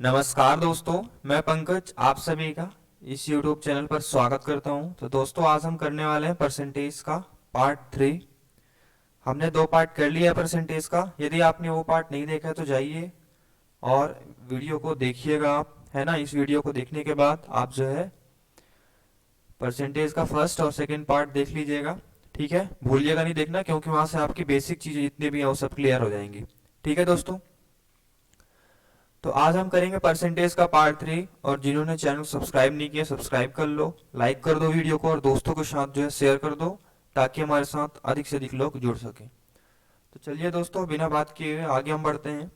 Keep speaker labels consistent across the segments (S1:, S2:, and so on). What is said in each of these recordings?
S1: नमस्कार दोस्तों, मैं पंकज आप सभी का इस YouTube चैनल पर स्वागत करता हूं। तो दोस्तों आज हम करने वाले हैं परसेंटेज का पार्ट 3। हमने 2 पार्ट कर लिया है परसेंटेज का। यदि आपने वो पार्ट नहीं देखा तो जाइए और वीडियो को देखिएगा आप, है ना। इस वीडियो को देखने के बाद आप जो है परसेंटेज का फर्स्ट और सेकेंड पार्ट देख लीजिएगा, ठीक है। भूलिएगा नहीं देखना, क्योंकि वहां से आपकी बेसिक चीजें जितनी भी है वो सब क्लियर हो जाएंगी, ठीक है दोस्तों। तो आज हम करेंगे परसेंटेज का पार्ट 3। और जिन्होंने चैनल सब्सक्राइब नहीं किया सब्सक्राइब कर लो, लाइक कर दो वीडियो को और दोस्तों के साथ जो है शेयर कर दो, ताकि हमारे साथ अधिक से अधिक लोग जुड़ सकें। तो चलिए दोस्तों, बिना बात किए हुए आगे हम बढ़ते हैं।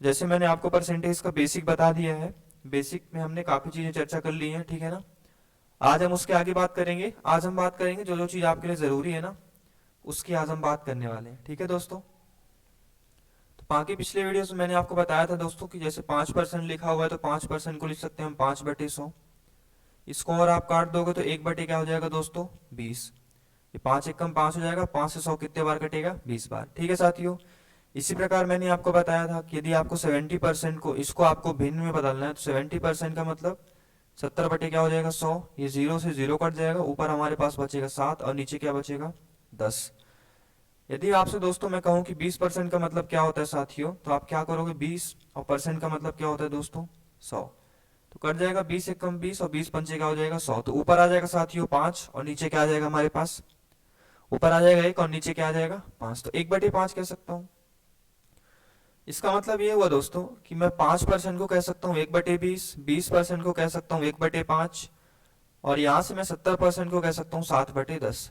S1: जैसे मैंने आपको परसेंटेज का बेसिक बता दिया है, बेसिक में हमने काफ़ी चीज़ें चर्चा कर ली हैं, ठीक है ना। आज हम उसके आगे बात करेंगे। आज हम बात करेंगे जो जो चीज़ आपके लिए ज़रूरी है ना, उसकी आज हम बात करने वाले हैं, ठीक है दोस्तों। बाकी पिछले वीडियो में मैंने आपको बताया था दोस्तों कि जैसे 5% लिखा हुआ है तो 5% को लिख सकते हैं हम 5/100। इसको और आप काट दोगे तो 1/, क्या हो जाएगा दोस्तों, 20। ये 5 एक कम 5 हो जाएगा। 5 से 100 कितने बार कटेगा, 20 बार, ठीक है साथियों। इसी प्रकार मैंने आपको बताया था कि यदि आपको 70% को इसको आपको भिन्न में बदलना है तो 70% का मतलब 70/, क्या हो जाएगा, 100। ये 0 से 0 कट जाएगा, ऊपर हमारे पास बचेगा 7 और नीचे क्या बचेगा, 10। यदि आपसे दोस्तों मैं कहूं कि 20% का मतलब क्या होता है साथियों, तो आप क्या करोगे, 20 और परसेंट का मतलब क्या होता है दोस्तों, 100। तो कट जाएगा 20 एक कम 20 और 20 पंचे क्या हो जाएगा, 100। तो ऊपर आ जाएगा साथियों 5 और नीचे क्या आ जाएगा हमारे पास, ऊपर आ जाएगा 1 और नीचे क्या आ जाएगा, 5। तो 1/5 कह सकता हूँ। इसका मतलब ये हुआ दोस्तों कि मैं 5% को कह सकता हूँ 1/20, 20% को कह सकता हूँ 1/5 और यहां से मैं 70% को कह सकता हूँ 7/10।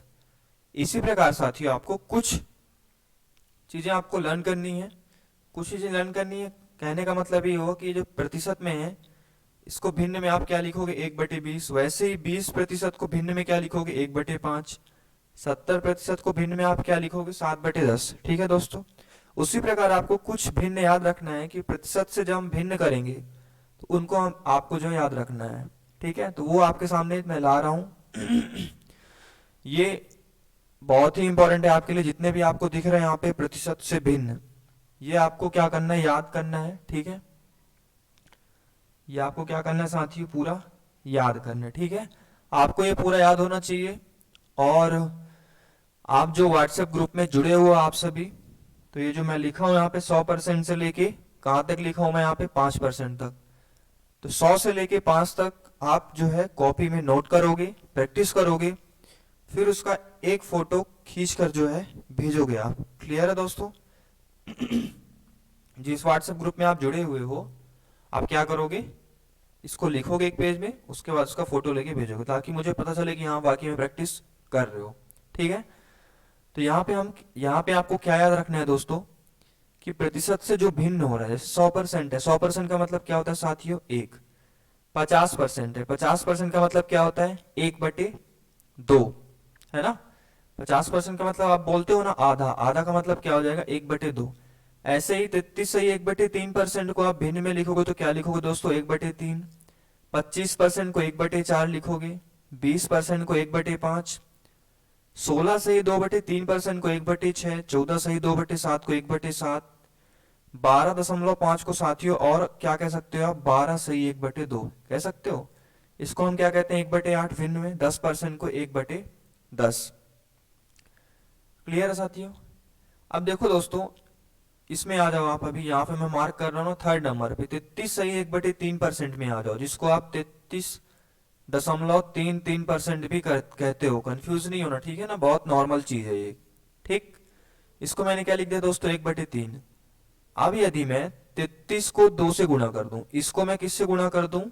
S1: इसी प्रकार साथियों आपको कुछ चीजें आपको लर्न करनी है, कुछ चीजें लर्न करनी है। कहने का मतलब ये होगा कि जो प्रतिशत में है इसको भिन्न में आप क्या लिखोगे, 1/20। वैसे ही 20% को भिन्न में क्या लिखोगे, 1/5। 70% को भिन्न में आप क्या लिखोगे, 7/10, ठीक है दोस्तों। उसी प्रकार आपको कुछ भिन्न याद रखना है कि प्रतिशत से जब हम भिन्न करेंगे तो उनको हम आपको जो याद रखना है, ठीक है। तो वो आपके सामने मैं ला रहा हूं ये बहुत ही इंपॉर्टेंट है आपके लिए। जितने भी आपको दिख रहे हैं यहाँ पे प्रतिशत से भिन्न, ये आपको क्या करना है, याद करना है, ठीक है। ये आपको क्या करना है साथियों, पूरा याद करना है, ठीक है। आपको ये पूरा याद होना चाहिए। और आप जो व्हाट्सएप ग्रुप में जुड़े हुए आप सभी, तो ये जो मैं लिखा हूं यहाँ पे 100% से लेके कहाँ तक लिखा हूं मैं यहाँ पे 5% तक। तो 100 से लेके 5 तक आप जो है कॉपी में नोट करोगे, प्रैक्टिस करोगे, फिर उसका एक फोटो खींचकर जो है भेजोगे आप। क्लियर है दोस्तों। जिस व्हाट्सएप ग्रुप में आप जुड़े हुए हो, आप क्या करोगे, इसको लिखोगे एक पेज में, उसके बाद उसका फोटो लेके भेजोगे, ताकि मुझे पता चले कि हाँ वाकई में प्रैक्टिस कर रहे हो, ठीक है। तो यहाँ पे आपको क्या याद रखना है दोस्तों, कि प्रतिशत से जो भिन्न हो रहा है, जैसे 100% है, 100% का मतलब क्या होता है साथियों, 1। 50% है, 50% का मतलब क्या होता है, 1/2, है ना। 50% का मतलब आप बोलते हो ना आधा, आधा का मतलब क्या हो जाएगा, 1/2। ऐसे ही 33 से 1/3% को आप भिन्न में लिखोगे तो क्या लिखोगे दोस्तों, 1/3। 25% को 1/4 लिखोगे, 20% को 1/5, 16 से ही 2/3% को 1/6, 14 से ही 2/7 को 1/7, 12.5 को साथियों और क्या कह सकते हो आप, 12 से ही 1/2 कह सकते हो। इसको हम क्या कहते हैं, 1/8 भिन्न में। 10% को 1/10। क्लियर है साथियों। अब देखो दोस्तों, इसमें आ जाओ आप, अभी यहाँ पे मैं मार्क कर रहा हूँ थर्ड नंबर पे, 33 सही 1/3% में आ जाओ, जिसको आप 33.33% भी कहते हो। कंफ्यूज नहीं होना, ठीक है ना, बहुत नॉर्मल चीज है ये, ठीक। इसको मैंने क्या लिख दिया दोस्तों, 1/3। अब यदि मैं 33 को 2 से गुणा कर दूं, इसको मैं किससे गुणा कर दूं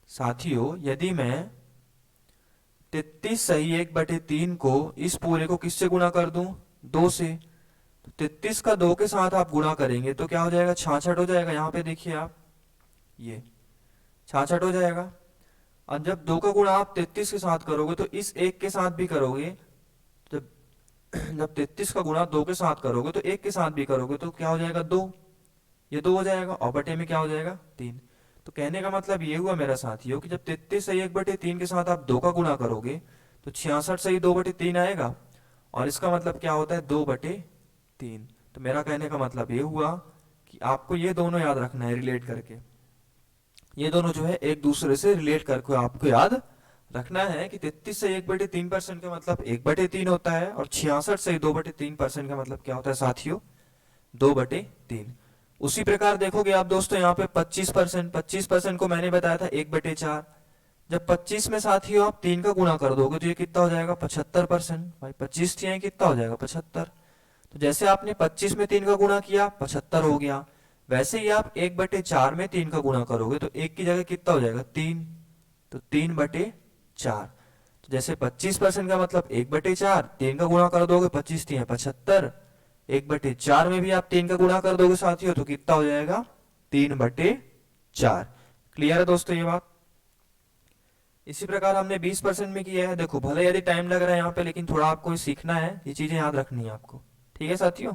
S1: साथियों, यदि मैं 33 सही 1/3 को इस पूरे को किससे गुणा कर दूं, 2 से। तो 33 का 2 के साथ आप गुणा करेंगे तो क्या हो जाएगा, 66 हो जाएगा। यहाँ पे देखिए आप, ये 66 हो जाएगा। और जब 2 का गुणा आप 33 के साथ करोगे तो इस 1 के साथ भी करोगे। जब जब 33 का गुणा 2 के साथ करोगे तो 1 के साथ भी करोगे तो क्या हो जाएगा, 2। ये 2 हो जाएगा और बटे में क्या हो जाएगा, 3। तो कहने का मतलब ये हुआ मेरा साथियों कि जब 33 सही 1/3 के साथ आप 2 का गुणा करोगे तो 66 सही 2/3 आएगा। और इसका मतलब क्या होता है, 2/3। तो मेरा कहने का मतलब ये हुआ कि आपको ये दोनों याद रखना है रिलेट करके, ये दोनों जो है एक दूसरे से रिलेट करके आपको याद रखना है कि 33 से 1/3% का मतलब 1/3 होता है, और 66 से 2/3% का मतलब क्या होता है साथियों, 2/3। उसी प्रकार देखोगे आप दोस्तों यहाँ पे 25% को मैंने बताया था 1/4। जब 25 में साथियों आप 3 का गुणा कर दोगे तो ये कितना हो जाएगा 75%। भाई 25 3 कितना हो जाएगा 75। तो जैसे आपने 25 में 3 का गुणा किया 75 हो गया, वैसे ही आप 1/4 में 3 का गुणा करोगे तो 1 की जगह कितना हो जाएगा 3, तो 3/4। तो जैसे 25% का मतलब 1/4, 3 का गुणा कर दोगे 25 3 75, 1/4 में भी आप 3 का गुणा कर दोगे साथियों तो कितना हो जाएगा 3/4। क्लियर है दोस्तों ये बात। इसी प्रकार हमने 20% में किया है। देखो भले यदि टाइम लग रहा है यहाँ पे, लेकिन थोड़ा आपको सीखना है, ये चीजें याद रखनी है आपको। ठीक है साथियों,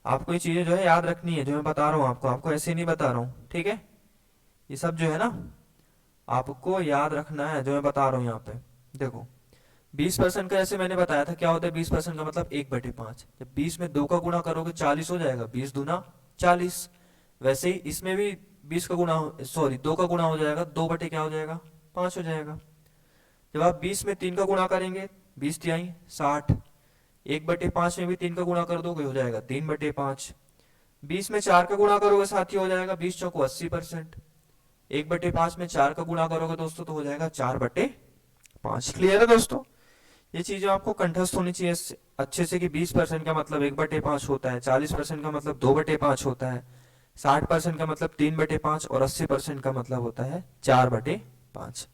S1: आपको ये चीजें जो है याद रखनी है, जो मैं बता रहा हूँ आपको ऐसे नहीं बता रहा हूँ। ठीक है, ये सब जो है ना आपको याद रखना है जो मैं बता रहा हूँ यहाँ पे। देखो 20% का जैसे मैंने बताया था क्या होता है 20% का मतलब 1/5। जब 20 में 2 का गुणा करोगे 40 हो जाएगा, 20 दूना 40। वैसे ही इसमें भी 20 का गुणा 2 का गुणा हो जाएगा, 2 क्या हो जाएगा 5 हो जाएगा। जब आप 20 में 3 का गुणा करेंगे 20 तिहाई 60, 1/5 में भी 3 का गुणा कर दोगे हो जाएगा 3/5। 20 में 4 का गुणा करोगे साथी हो जाएगा 20 चौको 80%। 1/5 में 4 का गुणा करोगे दोस्तों तो हो जाएगा 4/5। क्लियर है दोस्तों, ये चीजें आपको कंठस्थ होनी चाहिए अच्छे से कि 20% का मतलब 1/5 होता है, 40% का मतलब 2/5 होता है, 60% का मतलब 3/5 और 80% का मतलब होता है 4/5।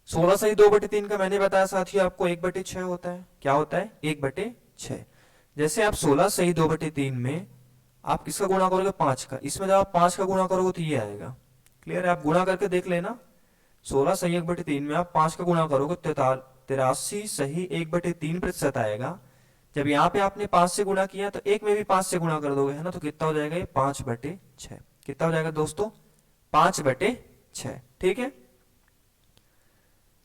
S1: 16 सही 2/3 का मैंने बताया साथियों आपको 1/6 होता है। क्या होता है 1/6। जैसे आप 16 सही 2/3 में आप किसका गुणा करोगे 5 का, इसमें जब आप 5 का गुणा करोगे तो ये आएगा। क्लियर है, आप गुणा करके देख लेना। 16 सही 1/3 में आप 5 का गुणा करोगे 83 सही 1/3% आएगा। जब यहाँ पे आपने 5 से गुणा किया तो एक में भी 5 से गुणा कर दोगे है ना, तो कितना हो जाएगा ये 5/6। कितना हो जाएगा दोस्तों 5/6। ठीक है,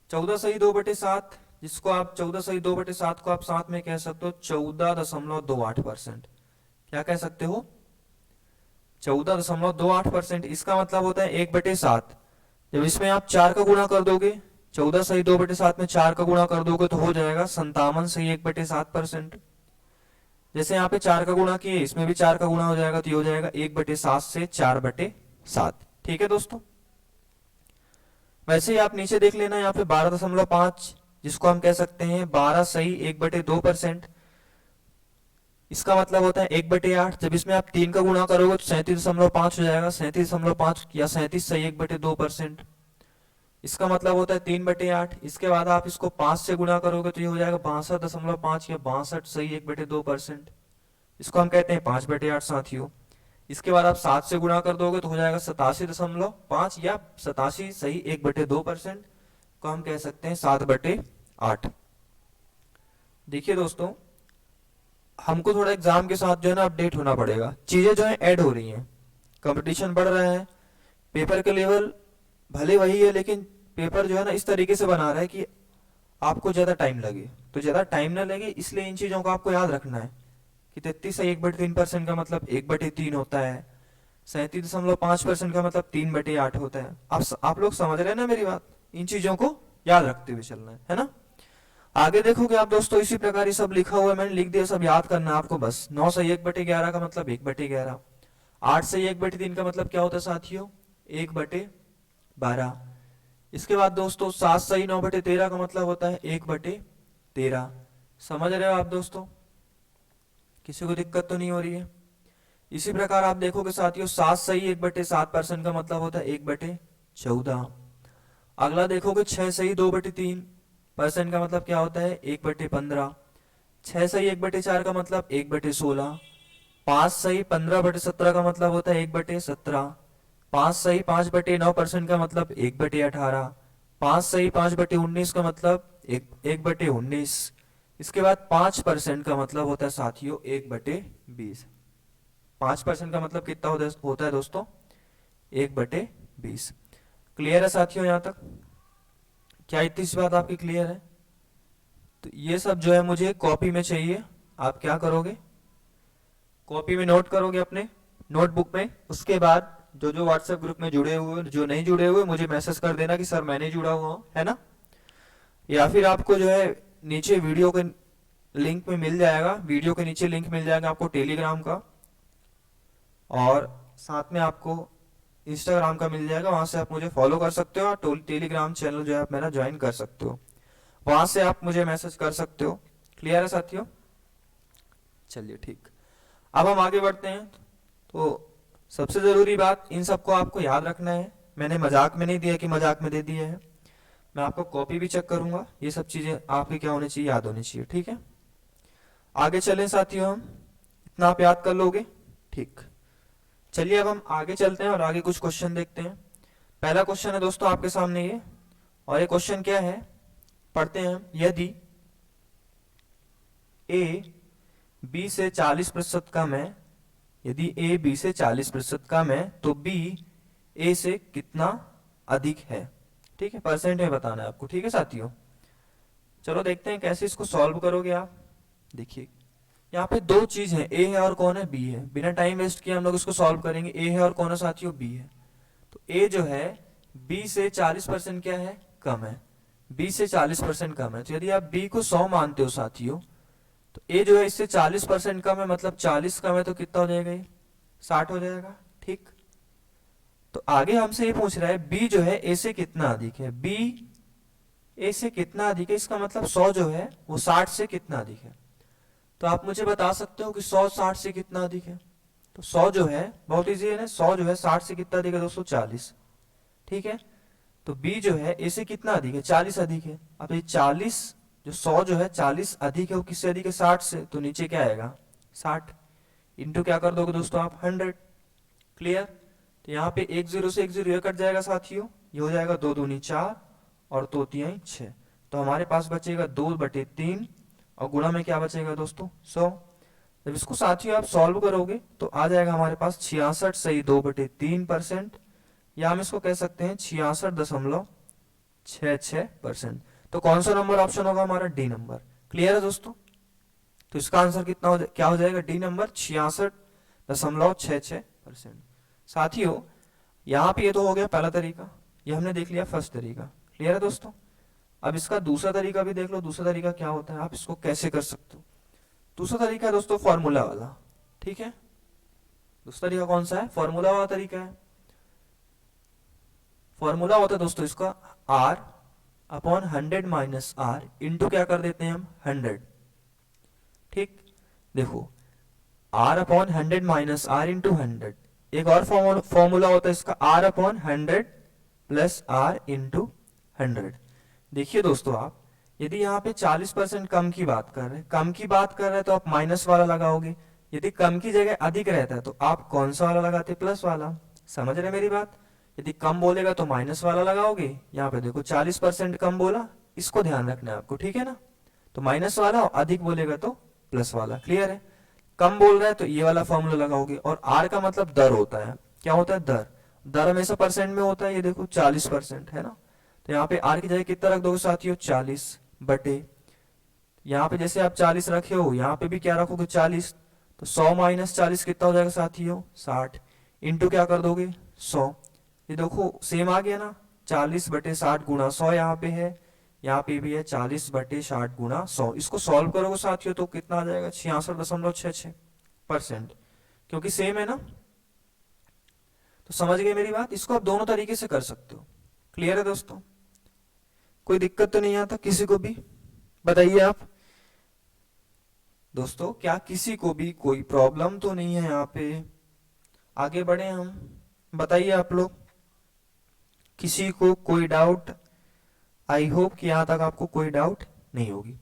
S1: 14 सही 2/7, जिसको आप 14 सही 2/7 को आप साथ में कह सकते हो 14.28%। क्या कह सकते हो 14.28%। इसका मतलब होता है 1/7। जब इसमें आप 4 का गुणा कर दोगे, 14 सही 2/7 में 4 का गुणा कर दोगे तो हो जाएगा 57 सही 1/7%। जैसे यहाँ पे 4 का गुणा किए, इसमें भी 4 का गुणा हो जाएगा तो ये हो जाएगा 1/7 से 4/7। ठीक है दोस्तों, वैसे ही आप नीचे देख लेना यहाँ पे 12.5, जिसको हम कह सकते हैं 12 सही 1/2%। इसका मतलब होता है 1/8। जब इसमें आप 3 का गुणा करोगे तो 37.5 हो जाएगा, 37.5 या 37 सही 1/2%। इसका मतलब होता है 3/8। इसके बाद आप इसको 5 से गुणा करोगे तो ये हो जाएगा 62.5 या 62 सही 1/2%। इसको हम कहते हैं 5/8 साथियों। इसके बाद आप 7 से गुणा कर दोगे तो हो जाएगा 87.5 या 87 सही 1/2% को हम कह सकते हैं 7/8। देखिए दोस्तों, हमको थोड़ा एग्जाम के साथ जो है ना अपडेट होना पड़ेगा, चीजें जो है ऐड हो रही हैं, कंपटीशन बढ़ रहा है, पेपर के लेवल भले वही है लेकिन पेपर जो है ना इस तरीके से बना रहा है कि आपको ज्यादा टाइम लगे। तो ज्यादा टाइम ना लगे इसलिए इन चीजों को आपको याद रखना है कि 33 से 1/3% का मतलब 1/3 होता है, 37.5% का मतलब 3/8 होता है। आप लोग समझ रहे हैं ना मेरी बात, इन चीजों को याद रखते हुए चलना है ना। आगे देखोगे आप दोस्तों इसी प्रकार ये सब लिखा हुआ है, मैंने लिख दिया, सब याद करना है आपको बस। 9 से 1/11 का मतलब 1/11, 8 से 1/3 का मतलब क्या होता है साथियों 1/12। इसके बाद दोस्तों 7 सही 9/13 का मतलब होता है 1/13। समझ रहे हो आप दोस्तों, किसी को दिक्कत तो नहीं हो रही है। इसी प्रकार आप देखोगे साथियों 7 सही 1/7% का मतलब होता है 1/14। अगला देखोगे 6 सही 2/3% का मतलब क्या होता है 1/15। 6 सही 1/4 का मतलब 1/16। 5 सही 15/17 का मतलब होता है 1/17। 5 सही 5/9% का मतलब 1/18। 5 सही 5/19 का मतलब 1/19। इसके बाद 5% का मतलब होता है साथियों 1/20। 5% का मतलब कितना होता है दोस्तों 1/20। क्लियर है साथियों यहाँ तक, क्या इतनी सी बात आपकी क्लियर है। तो ये सब जो है मुझे कॉपी में चाहिए। आप क्या करोगे कॉपी में नोट करोगे अपने नोटबुक में। उसके बाद जो जो व्हाट्सएप ग्रुप में जुड़े हुए, जो नहीं जुड़े हुए, मुझे मैसेज कर देना कि सर मैं नहीं जुड़ा हुआ हूँ, है ना। या फिर आपको जो है नीचे वीडियो के लिंक में मिल जाएगा, वीडियो के नीचे लिंक मिल जाएगा आपको टेलीग्राम का, और साथ में आपको इंस्टाग्राम का मिल जाएगा। वहां से आप मुझे फॉलो कर सकते हो और टेलीग्राम चैनल जो है आप मेरा ज्वाइन कर सकते हो, वहां से आप मुझे मैसेज कर सकते हो। क्लियर है साथियों? चलिए ठीक, अब हम आगे बढ़ते हैं। तो सबसे जरूरी बात, इन सबको आपको याद रखना है। मैंने मजाक में नहीं दिया कि मजाक में दे दिया है, मैं आपको कॉपी भी चेक करूंगा। ये सब चीजें आपकी क्या होनी चाहिए, याद होनी चाहिए। ठीक है, आगे चलें साथियों, हम इतना आप याद कर लोगे? ठीक, चलिए अब हम आगे चलते हैं और आगे कुछ क्वेश्चन देखते हैं। पहला क्वेश्चन है दोस्तों आपके सामने ये, और ये क्वेश्चन क्या है, पढ़ते हैं हम। यदि ए बी से 40% कम है, यदि ए बी से 40% कम है तो बी ए से कितना अधिक है। ठीक है, परसेंट में बताना है आपको। ठीक है साथियों, चलो देखते हैं कैसे इसको सॉल्व करोगे आप। देखिए यहाँ पे दो चीज है, ए है और कौन है, बी है। बिना टाइम वेस्ट किए हम लोग इसको सॉल्व करेंगे। ए है और कौन है साथियों, बी है। तो ए जो है बी से 40% क्या है, कम है। बी से 40% कम है, तो यदि आप बी को 100 मानते हो साथियों, तो ए जो है इससे 40% कम है, मतलब 40 कम है, तो कितना हो जाएगा, ये 60 हो जाएगा। ठीक, तो आगे हमसे ये पूछ रहा है बी जो है ए से कितना अधिक है। बी ए से कितना अधिक है, इसका मतलब 100 जो है वो 60 से कितना अधिक है। तो आप मुझे बता सकते हो कि 100 60 से कितना अधिक है। तो 100 जो है बहुत इजी है ना, 100 जो है 60 से कितना अधिक है दोस्तों, 40। ठीक है, तो बी जो है ए से कितना अधिक है, 40 अधिक है। अब ये 40 जो 100 जो है 40 अधिक है, वो किससे अधिक है, 60 से। तो नीचे क्या आएगा, 60 इंटू क्या कर दोगे दोस्तों आप, 100। क्लियर? तो यहाँ पे 1 0 से 1 0 ये कट जाएगा साथियों, ये हो जाएगा 2 दूनी 4 और 2 तिहाई 6। तो हमारे पास बचेगा 2/3 और गुणा में क्या बचेगा दोस्तों, 100। जब इसको साथियों आप सॉल्व करोगे तो आ जाएगा हमारे पास 66 सही 2/3%, या हम इसको कह सकते हैं 66.66%। तो कौन सा नंबर ऑप्शन होगा हमारा, डी नंबर। क्लियर है दोस्तों? तो इसका आंसर कितना क्या हो जाएगा, डी नंबर 66.66%। साथियों यहाँ पे ये तो हो गया पहला तरीका, ये हमने देख लिया फर्स्ट तरीका। क्लियर है दोस्तों? अब इसका दूसरा तरीका भी देख लो। दूसरा तरीका क्या होता है, आप इसको कैसे कर सकते हो। दूसरा तरीका है दोस्तों फॉर्मूला वाला। ठीक है, दूसरा तरीका कौन सा है, फॉर्मूला वाला तरीका है। फॉर्मूला होता है दोस्तों इसका R/100 माइनस R इंटू क्या कर देते हैं हम, 100। ठीक, देखो R/100 माइनस R इंटू 100। एक और फॉर्मूला होता है इसका R/100 प्लस R इंटू 100। देखिए दोस्तों, आप यदि यहाँ पे 40% कम की बात कर रहे हैं, कम की बात कर रहे हैं तो आप माइनस वाला लगाओगे। यदि कम की जगह अधिक रहता है तो आप कौन सा वाला लगाते, प्लस वाला। समझ रहे मेरी बात? यदि कम बोलेगा तो माइनस वाला लगाओगे। यहाँ पे देखो 40% कम बोला, इसको ध्यान रखना है आपको। ठीक है ना, तो माइनस वाला, और अधिक बोलेगा तो प्लस वाला। क्लियर है? कम बोल रहा है तो ये वाला फॉर्मूला लगाओगे। और आर का मतलब दर होता है। क्या होता है, दर। दर हमेशा परसेंट में होता है, ये देखो 40% है ना। तो यहाँ पे आर की जगह कितना रख दोगे साथियों, 40 बटे, यहाँ पे जैसे आप 40 रखे हो यहाँ पे भी क्या रखोगे, 40। तो 100 माइनस 40 कितना हो जाएगा साथियों, 60 इंटू क्या कर दोगे, 100। ये देखो सेम आ गया ना, 40/60 गुणा 100 यहाँ पे है, यहाँ पे भी है 40/60 गुणा 100। इसको सॉल्व करोगे साथियों तो कितना आ जाएगा, 66.66%, क्योंकि सेम है ना। तो समझ गए मेरी बात? इसको आप दोनों तरीके से कर सकते हो। क्लियर है दोस्तों? कोई दिक्कत तो नहीं आता किसी को भी? बताइए आप दोस्तों, क्या किसी को भी कोई प्रॉब्लम तो नहीं है यहाँ पे? आगे बढ़े हम, बताइए आप लोग, किसी को कोई डाउट? आई होप कि यहां तक आपको कोई डाउट नहीं होगी।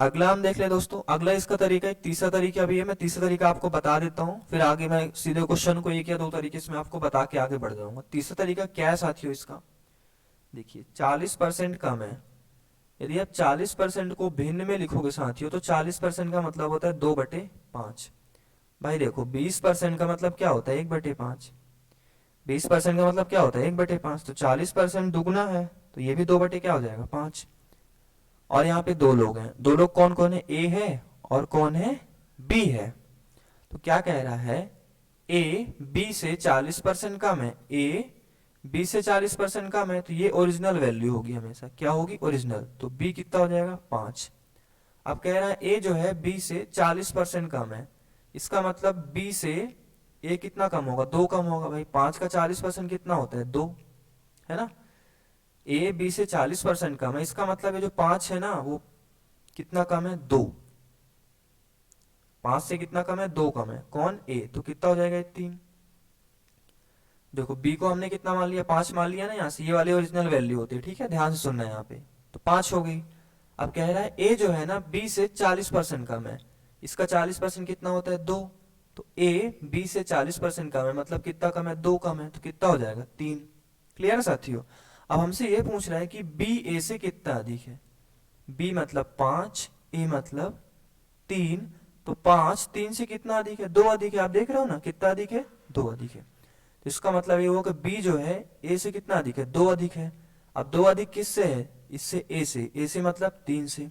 S1: अगला हम देख ले दोस्तों, अगला इसका तरीका, एक तीसरा तरीका भी है। मैं तीसरा तरीका आपको बता देता हूं, फिर आगे मैं सीधे क्वेश्चन को एक या दो तरीके से मैं आपको बता के आगे बढ़ जाऊंगा। तीसरा तरीका क्या है साथियों इसका, देखिए 40% कम है। यदि आप 40% को भिन्न में लिखोगे साथियों तो 40% का मतलब होता है 2/5। भाई देखो 20% का मतलब क्या होता है, 1/5। 20% का मतलब क्या होता है, 1/5। तो 40% दुगना है तो ये भी 2 क्या हो जाएगा, 5। और यहाँ पे दो लोग हैं, दो लोग कौन कौन है, ए है और कौन है, बी है। तो क्या कह रहा है, ए बी से 40% कम है, ए बी से 40% कम है, तो ये ओरिजिनल वैल्यू होगी हमेशा, क्या होगी, ओरिजिनल। तो बी कितना हो जाएगा, 5। अब कह रहा है ए जो है बी से 40% कम है, इसका मतलब बी से ए कितना कम होगा, 2 कम होगा। भाई 5 का 40% कितना होता है, 2, है ना। ए बी से 40% कम है, इसका मतलब ये जो 5 है ना वो कितना कम है, 2। 5 से कितना कम है, 2 कम है, कौन, ए। तो कितना हो जाएगा, 3। देखो बी को हमने कितना मान लिया, 5 मान लिया ना, यहाँ से ये वाली ओरिजिनल वैल्यू होती है, ठीक है, ध्यान से सुनना है यहाँ पे। तो 5 हो गई। अब कह रहा है ए जो है ना बी से 40% कम है, इसका 40% कितना होता है, 2। तो ए बी से 40% कम है, मतलब कितना कम है, 2 कम है, तो कितना हो जाएगा, 3। क्लियर है साथियों। अब हमसे ये पूछ रहा है कि बी ए से कितना अधिक है, बी मतलब 5, ए मतलब 3। तो 5 3 से कितना अधिक है, 2 अधिक है। आप देख रहे हो ना कितना अधिक है, 2 अधिक है। तो इसका मतलब ये हुआ कि बी जो है ए से कितना अधिक है, 2 अधिक है। अब 2 अधिक किससे है, इससे, ए से मतलब 3 से।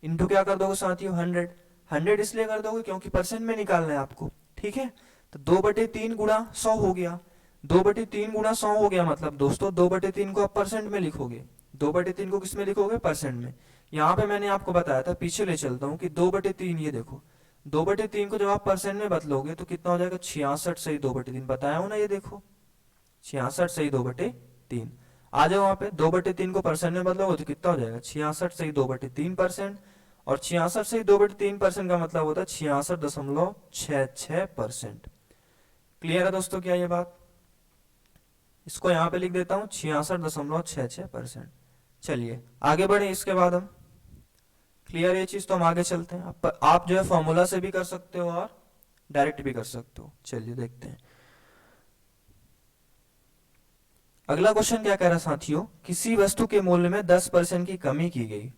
S1: इनटू क्या कर दोगे साथियों, 100। 100 इसलिए कर दोगे क्योंकि परसेंट में निकालना है आपको, ठीक है। तो 2/3 गुणा 100 हो गया। 2/3 गुणा 100 हो गया, मतलब दोस्तों 2/3 को आप परसेंट में लिखोगे। 2/3 को किस में लिखोगे, परसेंट में। यहाँ पे मैंने आपको बताया था, पीछे ले चलता हूँ कि 2/3, ये देखो 2/3 को जब आप परसेंट में बदलोगे तो कितना हो जाएगा, 66 सही 2/3। बताया हूं ना, ये देखो 66 सही 2/3। आ जाओ वहां पे, 2/3 को परसेंट में बदलोगे तो कितना हो जाएगा, 66 सही 2/3%। और 66 सही 2/3% का मतलब होता है 66.66%। क्लियर है दोस्तों क्या ये बात। इसको यहाँ पे लिख देता हूँ 66.66%। चलिए आगे बढ़े इसके बाद हम। क्लियर ये चीज, तो हम आगे चलते हैं। आप जो है फॉर्मूला से भी कर सकते हो और डायरेक्ट भी कर सकते हो। चलिए देखते हैं अगला क्वेश्चन क्या कह रहा है साथियों, किसी वस्तु के मूल्य में 10% की कमी की गई।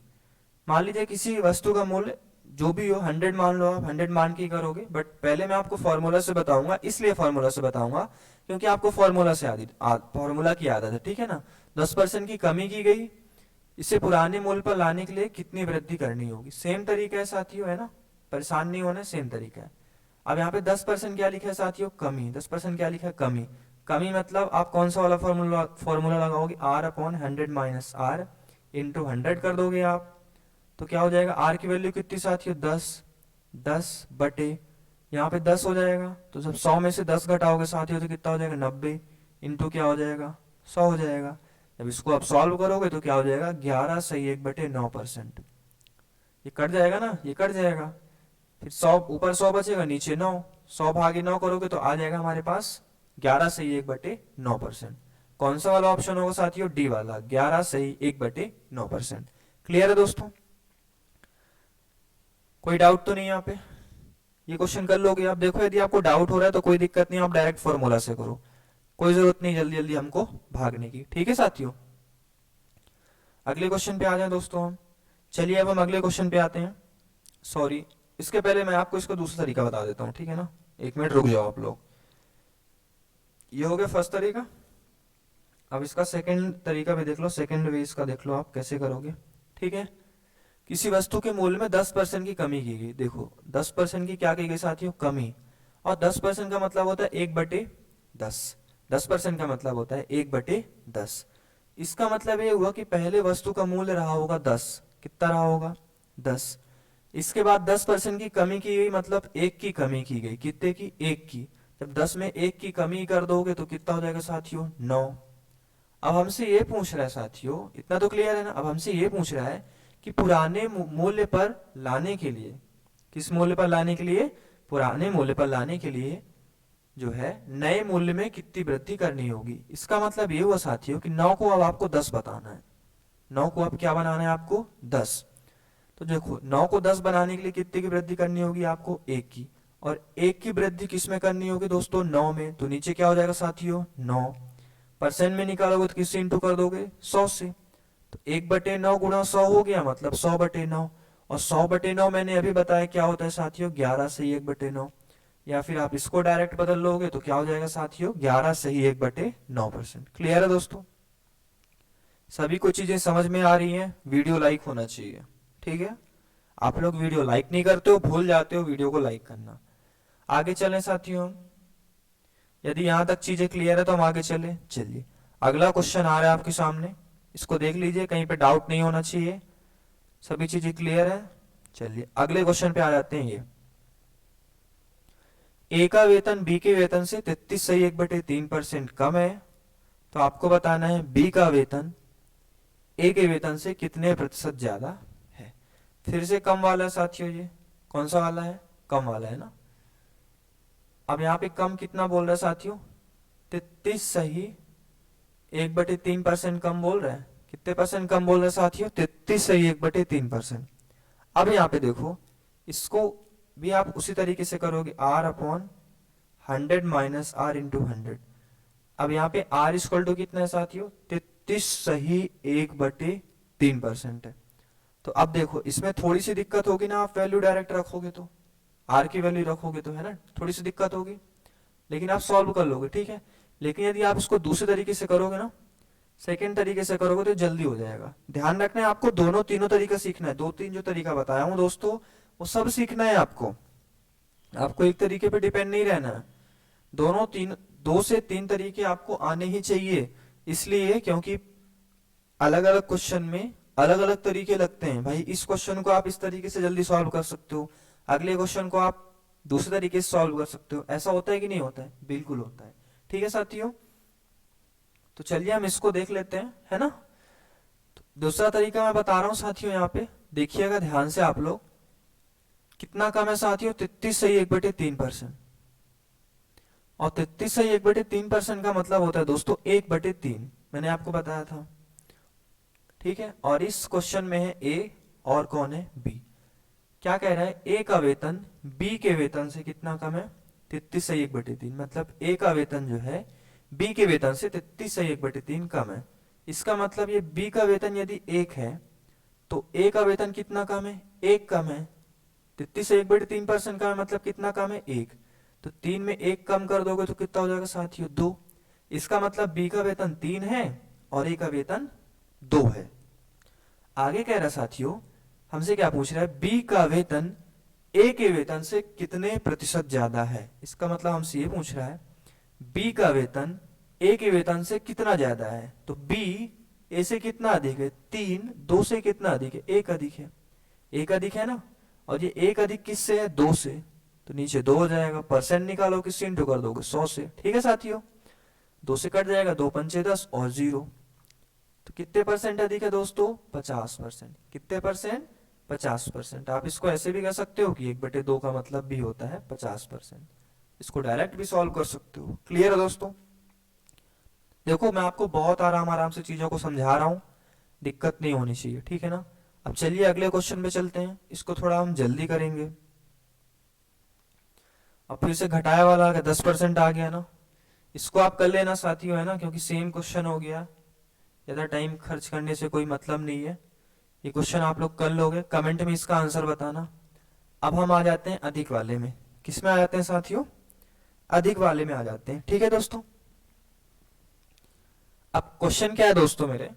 S1: मान लीजिए किसी वस्तु का मूल्य जो भी हो, 100 मान लो, आप 100 मान के करोगे, बट पहले मैं आपको फॉर्मूला से बताऊंगा, इसलिए फॉर्मूला से बताऊंगा क्योंकि आपको फॉर्मूला से फॉर्मूला की आदत है, ठीक है ना। 10% की कमी की गई, इसे पुराने मूल्य पर लाने के लिए कितनी वृद्धि करनी होगी। सेम तरीका है साथियों, है ना, परेशान नहीं होना, सेम तरीका है। अब यहाँ पे 10% क्या लिखा है साथियों, कमी। 10% क्या लिखा है, कमी। कमी मतलब आप कौन सा वाला फॉर्मूला लगाओगे, R/100 माइनस आर इंटू 100 कर दोगे आप। तो क्या हो जाएगा, आर की वैल्यू कितनी साथियों, 10। 10 बटे यहाँ पे 10 हो जाएगा, तो जब 100 में से 10 घटाओगे साथियों तो कितना हो जाएगा, 90 इंटू क्या हो जाएगा, 100 हो जाएगा। जब इसको आप सॉल्व करोगे तो क्या हो जाएगा, 11 सही 1/9%। ये कट जाएगा ना, ये कट जाएगा, फिर 100 ऊपर 100 बचेगा, नीचे 9। 100 भागे 9 करोगे तो आ जाएगा हमारे पास 11 सही 1/9%। कौन सा वाला ऑप्शन होगा साथियों, डी वाला, 11 सही 1/9%। क्लियर है दोस्तों, कोई डाउट तो नहीं यहाँ पे। ये क्वेश्चन कर लोगे आप। देखो यदि आपको डाउट हो रहा है तो कोई दिक्कत नहीं, आप डायरेक्ट फॉर्मूला से करो, कोई जरूरत नहीं जल्दी जल्दी हमको भागने की, ठीक है साथियों। अगले क्वेश्चन पे आ जाए दोस्तों हम। चलिए अब हम अगले क्वेश्चन पे आते हैं। सॉरी, इसके पहले मैं आपको इसका दूसरा तरीका बता देता हूँ, ठीक है ना। 1 मिनट रुक जाओ आप लोग। ये हो गया फर्स्ट तरीका। अब इसका सेकंड तरीका भी देख लो, सेकंड वे इसका देख लो आप कैसे करोगे, ठीक है। किसी वस्तु के मूल्य में 10% की कमी की गई। देखो 10% की क्या की गई साथियों, कमी। और 10% का मतलब होता है 1/10। 10% का मतलब होता है 1/10। इसका मतलब ये हुआ कि पहले वस्तु का मूल्य रहा होगा 10। कितना रहा होगा, 10। इसके बाद 10% की कमी की गई, मतलब 1 की कमी की गई। कितने की, 1 की। जब 10 में 1 की कमी कर दोगे तो कितना हो जाएगा साथियों, 9। अब हमसे ये पूछ रहा है साथियों, इतना तो क्लियर है ना। अब हमसे ये पूछ रहा है कि पुराने मूल्य पर लाने के लिए, किस मूल्य पर लाने के लिए, पुराने मूल्य पर लाने के लिए जो है नए मूल्य में कितनी वृद्धि करनी होगी। इसका मतलब ये हुआ साथियों कि 9 को अब आपको 10 बताना है। 9 को अब क्या बनाना है आपको, 10। तो देखो 9 को 10 बनाने के लिए कितने की वृद्धि करनी होगी आपको, 1 की। और 1 की वृद्धि किस में करनी होगी दोस्तों, 9 में। तो नीचे क्या हो जाएगा साथियों, 9। परसेंट में निकालोगे तो किससे इंटू कर दोगे, 100 से। तो 1/9 गुणा 100 हो गया, मतलब 100/9। और 100/9 मैंने अभी बताया क्या होता है साथियों, 11 सही 1/9। या फिर आप इसको डायरेक्ट बदल लोगे तो क्या हो जाएगा साथियों, 11 सही 1/9%। क्लियर है दोस्तों, सभी को चीजें समझ में आ रही हैं। वीडियो लाइक होना चाहिए, ठीक है। आप लोग वीडियो लाइक नहीं करते हो, भूल जाते हो वीडियो को लाइक करना। आगे चलें साथियों हम। यदि यहां तक चीजें क्लियर है तो हम आगे चले। चलिए अगला क्वेश्चन आ रहा है आपके सामने, इसको देख लीजिए, कहीं पे डाउट नहीं होना चाहिए, सभी चीजें क्लियर है। चलिए अगले क्वेश्चन पे आ जाते हैं। ये ए का वेतन बी के वेतन से 33.1/3% कम है, तो आपको बताना है बी का वेतन ए के वेतन से कितने प्रतिशत ज्यादा है। फिर से कम वाला है साथियों, ये कौन सा वाला है, कम वाला है ना। अब यहाँ पे कम कितना बोल रहा है साथियों, 33 सही 1/3% कम बोल रहा है। कितने परसेंट कम बोल रहा है साथियों, 33 सही 1/3%। अब यहाँ पे देखो, इसको भी आप उसी तरीके से करोगे, R/100 माइनस R इंटू 100। अब यहाँ पे R इक्वल टू कितना है साथियों, 33 सही 1/3% है। तो अब देखो इसमें थोड़ी सी दिक्कत होगी ना, आप वैल्यू डायरेक्ट रखोगे तो, R की वैल्यू रखोगे तो, है ना, थोड़ी सी दिक्कत होगी, लेकिन आप सॉल्व कर लोगे, ठीक है। लेकिन यदि आप इसको दूसरे तरीके से करोगे ना, सेकेंड तरीके से करोगे तो जल्दी हो जाएगा। ध्यान रखना है आपको, दोनों तीनों तरीका सीखना है। 2-3 जो तरीका बताया हूं दोस्तों, वो सब सीखना है आपको। आपको एक तरीके पे डिपेंड नहीं रहना है। 2 से 3 तरीके आपको आने ही चाहिए, इसलिए क्योंकि अलग अलग क्वेश्चन में अलग अलग तरीके लगते हैं भाई। इस क्वेश्चन को आप इस तरीके से जल्दी सॉल्व कर सकते हो, अगले क्वेश्चन को आप दूसरे तरीके से सॉल्व कर सकते हो। ऐसा होता है कि नहीं होता है, बिल्कुल होता है। ठीक है साथियों, तो चलिए हम इसको देख लेते हैं, है ना। तो दूसरा तरीका मैं बता रहा हूं साथियों, यहाँ पे देखिएगा ध्यान से आप लोग। कितना कम है साथियों, 33 सही 1/3%। और 33 सही 1/3% का मतलब होता है दोस्तों 1/3, मैंने आपको बताया था, ठीक है। और इस क्वेश्चन में है ए और कौन है, बी। क्या कह रहा है, ए का वेतन बी के वेतन से कितना कम है, 33 सही 1/3। मतलब ए का वेतन जो है बी के वेतन से 33 सही 1/3 कम है। इसका मतलब ये बी का वेतन यदि 1 है तो ए का वेतन कितना कम है, 1 कम है। 33 से 1/3% का मतलब कितना कम है, 1। तो 3 में 1 कम कर दोगे तो कितना हो जाएगा साथियों, 2। इसका मतलब बी का वेतन 3 है और ए का वेतन 2 है। आगे कह रहा साथियों, हमसे क्या पूछ रहा है, बी का वेतन ए के वेतन से कितने प्रतिशत ज्यादा है। इसका मतलब हमसे ये पूछ रहा है बी का वेतन ए के वेतन से कितना ज्यादा है। तो बी ए से कितना अधिक है, 3, 2 से कितना अधिक है, 1 अधिक है। 1 अधिक है ना, और ये 1 अधिक किससे है, 2 से, तो नीचे 2 हो जाएगा। परसेंट निकालो, किससे इंटू कर दोगे, 100 से। ठीक है साथियों, 2 से कट जाएगा, 2 पंचे 10 और 0। तो कितने परसेंट अधिक है दोस्तों, 50%। कितने परसेंट, 50%। आप इसको ऐसे भी कह सकते हो कि 1/2 का मतलब भी होता है 50%। इसको डायरेक्ट भी सॉल्व कर सकते हो। क्लियर है दोस्तों। देखो मैं आपको बहुत आराम आराम से चीजों को समझा रहा हूं, दिक्कत नहीं होनी चाहिए, ठीक है ना। अब चलिए अगले क्वेश्चन पे चलते हैं, इसको थोड़ा हम जल्दी करेंगे। अब फिर से घटाया वाला आ गया, 10% आ गया ना। इसको आप कर लेना साथियों, है ना, क्योंकि सेम क्वेश्चन हो गया, ज्यादा टाइम खर्च करने से कोई मतलब नहीं है। ये क्वेश्चन आप लोग कर लोगे, कमेंट में इसका आंसर बताना। अब हम आ जाते हैं अधिक वाले में। किस में आ जाते हैं साथियों, अधिक वाले में आ जाते हैं। ठीक है दोस्तों, अब क्वेश्चन क्या है दोस्तों मेरे,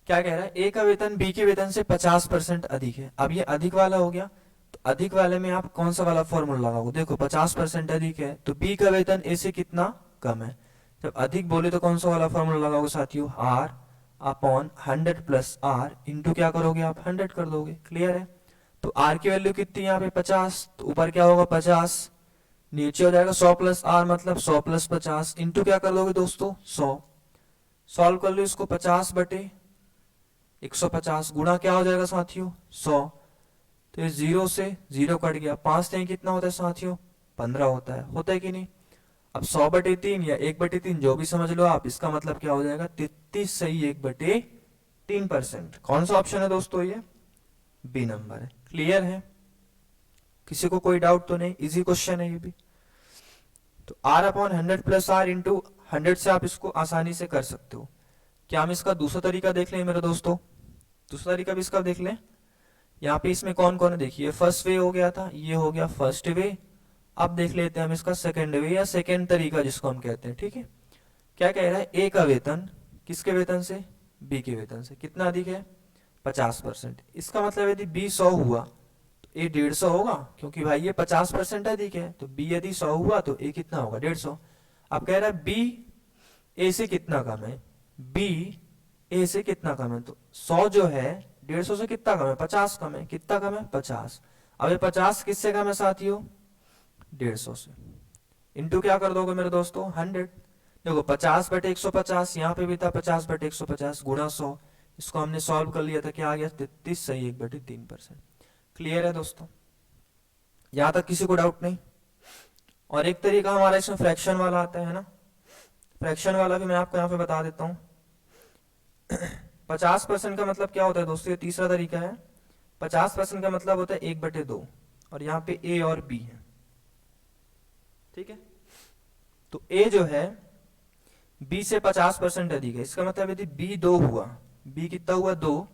S1: क्या कह रहा है, ए का वेतन बी के वेतन से 50% अधिक है। अब ये अधिक वाला हो गया, तो अधिक वाले में आप कौन सा वाला फॉर्मूला लगाओगे, देखो 50% अधिक है तो बी का वेतन ए से कितना कम है। जब अधिक बोले तो कौन सा वाला फॉर्मूला लगाओगे साथियों, R upon 100 plus R into क्या करोगे आप, 100 कर दोगे। क्लियर है। तो R की वैल्यू कितनी यहाँ पे 50, तो ऊपर क्या होगा 50, नीचे हो जाएगा 100 प्लस R मतलब 100 प्लस 50 इंटू क्या कर दोगे दोस्तों, 100। सॉल्व कर लो इसको, 50/150 गुणा क्या हो जाएगा साथियों, 100। तो ये 0 से 0 कट गया, 5 से कितना होता है साथियों, 15 होता है कि नहीं। अब 100/3 या 1/3 जो भी समझ लो आप, इसका मतलब क्या हो जाएगा, 33 सही 1/3%। कौन सा ऑप्शन है दोस्तों, ये बी नंबर है। क्लियर है, किसी को कोई डाउट तो नहीं, इजी क्वेश्चन है ये भी। तो R upon 100 plus R into 100 से आप इसको आसानी से कर सकते हो। क्या हम इसका दूसरा तरीका देख लें मेरे दोस्तों, दूसरा तरीका भी इसका देख लें। यहाँ पे इसमें कौन कौन है देखिए, फर्स्ट वे हो गया था, ये हो गया फर्स्ट वे। अब देख लेते हैं हम इसका सेकंड वे या सेकंड तरीका जिसको हम कहते हैं। ठीक है, क्या कह रहा है, ए का वेतन किसके वेतन से, बी के वेतन से कितना अधिक है, 50%। इसका मतलब यदि बी 100 हुआ तो ए 150 होगा, क्योंकि भाई ये 50% अधिक है। तो बी यदि 100 हुआ तो ए कितना होगा, 150। अब कह रहा है बी ए से कितना कम है, बी ए से कितना कम है। तो 100 जो है 150 से कितना कम है, 50 कम है। कितना कम है, 50। अब ये 50 किससे कम है साथियों, 150 से। इंटू क्या कर दोगे मेरे दोस्तों, 100। देखो 50/150, यहाँ पे भी था 50/150 गुणा 100। इसको हमने सॉल्व कर लिया था, क्या आ गया, 33 सही 1/3%। क्लियर है दोस्तों, यहाँ तक किसी को डाउट नहीं। और एक तरीका हमारा इसमें फ्रैक्शन वाला आता है ना, फ्रैक्शन वाला भी मैं आपको यहाँ पे बता देता हूँ। 50% का मतलब क्या होता है दोस्तों, ये तीसरा तरीका है। 50% का मतलब होता है 1/2, और यहाँ पे ए और बी है, ठीक है। तो ए जो है बी से 50% अधिक है, इसका मतलब यदि बी 2 हुआ, बी कितना हुआ 2,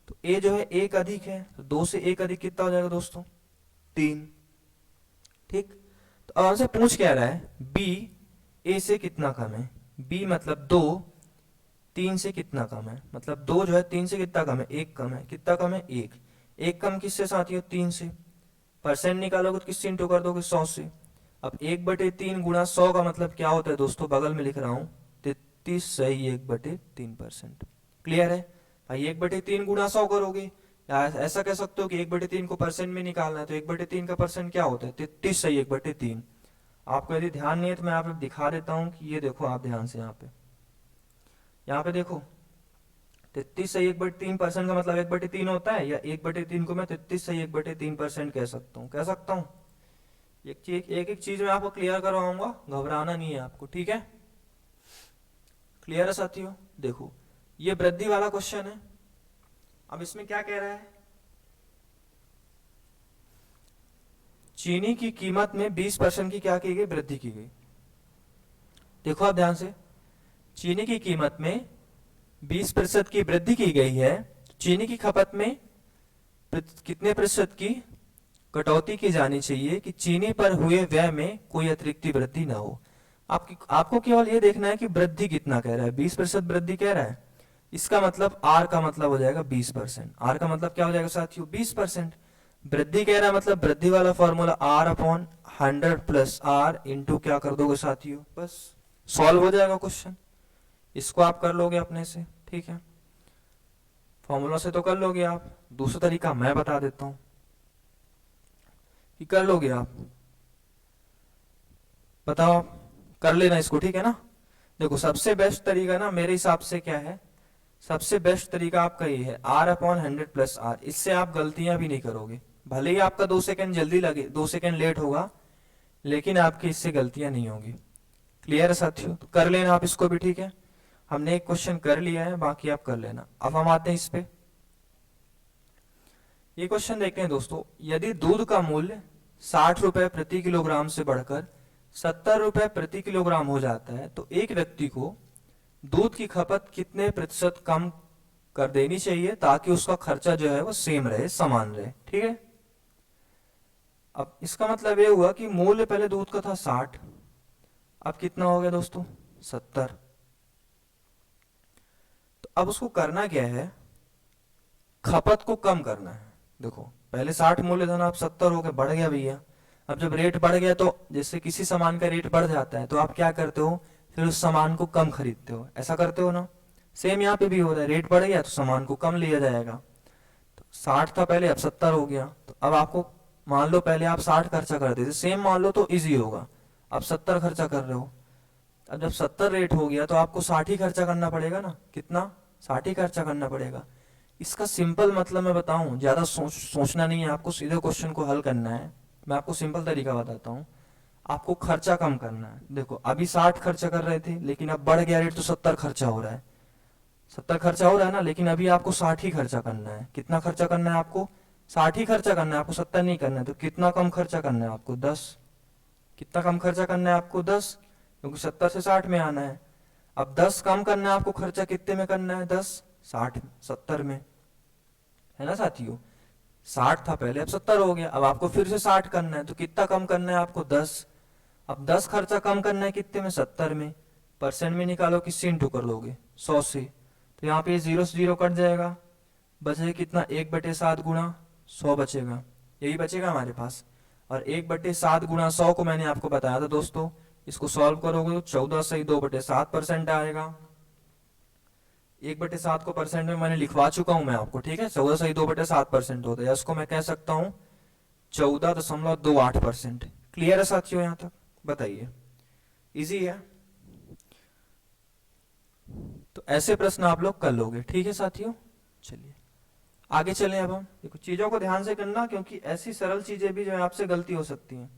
S1: तो ए जो है 1 अधिक है, तो 2 से 1 अधिक कितना हो जाएगा दोस्तों, 3। ठीक, तो अब हमसे पूछ क्या रहा है, बी ए से कितना कम है। बी मतलब 2 3 से कितना कम है, मतलब 2 जो है 3 से कितना कम है, 1 कम है। कितना कम है, 1। 1 कम किससे साथियों, 3 से। परसेंट निकालोगे तो किससे इंटू कर दोगे, 100 से। अब 1/3 गुणा 100 का मतलब क्या होता है दोस्तों, बगल में लिख रहा हूं 33 सही 1/3%। क्लियर है भाई, 1/3 गुणा 100 करोगे, या ऐसा कह सकते हो कि 1/3 को परसेंट में निकालना है, तो 1/3 का परसेंट क्या होता है, 33 सही 1/3। आपको यदि ध्यान नहीं है तो मैं आप दिखा देता हूं कि ये देखो आप ध्यान से यहाँ पे देखो, 33 सही 1/3% का मतलब 1/3 होता है, या 1/3 को मैं 33 सही 1/3% कह सकता हूँ, कह सकता हूँ। एक एक चीज मैं आपको क्लियर करवाऊंगा, घबराना नहीं है आपको, ठीक है। क्लियर है साथियों, देखो ये वृद्धि वाला क्वेश्चन है। अब इसमें क्या कह रहा है, चीनी की कीमत में 20% की क्या की गई, वृद्धि की गई। देखो आप ध्यान से, चीनी की कीमत में 20% की वृद्धि की गई है। चीनी की खपत में कितने प्रतिशत की कटौती की जानी चाहिए कि चीनी पर हुए व्यय में कोई अतिरिक्त वृद्धि ना हो। आपको केवल ये देखना है कि वृद्धि कितना कह रहा है, 20% वृद्धि कह रहा है। इसका मतलब आर का मतलब हो जाएगा 20%। आर का मतलब क्या हो जाएगा साथियों, 20%। वृद्धि कह रहा है मतलब वृद्धि वाला formula R/100 plus r into क्या कर दोगे साथियों, बस सॉल्व हो जाएगा क्वेश्चन। इसको आप कर लोगे अपने से, ठीक है, फॉर्मूला से तो कर लोगे आप। दूसरा तरीका मैं बता देता हूं कि कर लोगे आप, बताओ कर लेना इसको, ठीक है ना। देखो सबसे बेस्ट तरीका ना मेरे हिसाब से क्या है, सबसे बेस्ट तरीका आपका ये है R/100 प्लस आर। इससे आप गलतियां भी नहीं करोगे, भले ही आपका 2 सेकंड जल्दी लगे, 2 सेकंड लेट होगा, लेकिन आपकी इससे गलतियां नहीं होगी। क्लियर है साथियों, तो कर लेना आप इसको भी, ठीक है। हमने एक क्वेश्चन कर लिया है, बाकी आप कर लेना। अब हम आते हैं इस पे, ये क्वेश्चन देखते हैं दोस्तों। यदि दूध का मूल्य 60 रुपए प्रति किलोग्राम से बढ़कर 70 रुपए प्रति किलोग्राम हो जाता है, तो एक व्यक्ति को दूध की खपत कितने प्रतिशत कम कर देनी चाहिए ताकि उसका खर्चा जो है वो सेम रहे, समान रहे, ठीक है। अब इसका मतलब ये हुआ कि मूल्य पहले दूध का था 60, अब कितना हो गया दोस्तों, 70। तो अब उसको करना क्या है, खपत को कम करना है। देखो पहले 60 मूल्य था ना, अब 70 हो गया, बढ़ गया भैया। अब जब रेट बढ़ गया तो जैसे किसी सामान का रेट बढ़ जाता है तो आप क्या करते हो, फिर उस सामान को कम खरीदते हो, ऐसा करते हो ना। सेम यहाँ पे भी हो रहा है, रेट बढ़ गया तो सामान को कम लिया जाएगा। तो 60 था पहले, अब 70 हो गया। तो अब आपको मान लो पहले आप 60 खर्चा कर देते, सेम मान लो तो इजी होगा। अब 70 खर्चा कर रहे हो, अब जब 70 रेट हो गया तो आपको 60 ही खर्चा करना पड़ेगा ना। कितना, 60 ही खर्चा करना पड़ेगा। इसका सिंपल मतलब मैं बताऊं, ज्यादा सोचना नहीं है आपको, सीधे क्वेश्चन को हल करना है। मैं आपको सिंपल तरीका बताता हूं, आपको खर्चा कम करना है। देखो अभी 60 खर्चा कर रहे थे, लेकिन अब बढ़ गया रेट तो 70 खर्चा हो रहा है। 70 खर्चा हो रहा है ना, लेकिन अभी आपको 60 ही खर्चा करना है। कितना खर्चा करना है आपको, 60 ही खर्चा करना है आपको, 70 नहीं करना है। तो कितना कम खर्चा करना है आपको, 10। कितना कम खर्चा करना है आपको, 10, क्योंकि 70 से 60 में आना है। अब 10 कम करना है आपको, खर्चा कितने में करना है, 10 60 70 में, है ना साथियों। 60 था पहले, अब 70 हो गया, अब आपको फिर से 60 करना है। तो कितना कम करना है आपको, 10। अब 10 खर्चा कम करना है कितने में, 70 में। परसेंट में निकालो, किससे इंटू कर लोगे, 100 से। तो यहाँ पे 0 से 0 कट जाएगा, बचेगा कितना, 1/7 गुणा 100 बचेगा। यही बचेगा हमारे पास। और 1/7 गुणा 100 को मैंने आपको बताया था दोस्तों, इसको सॉल्व करोगे तो 14 सही 2/7% आएगा। 1/7 को परसेंट में मैंने लिखवा चुका हूं मैं आपको, ठीक है। 14 सही 2/7% होता है, इसको मैं कह सकता हूं 14.28%। क्लियर है साथियों यहाँ तक? बताइए, इजी है। तो ऐसे प्रश्न आप लोग कर लोगे, ठीक है साथियों। चलिए आगे चलें। अब हम देखो, चीजों को ध्यान से करना, क्योंकि ऐसी सरल चीजें भी जो है आपसे गलती हो सकती हैं।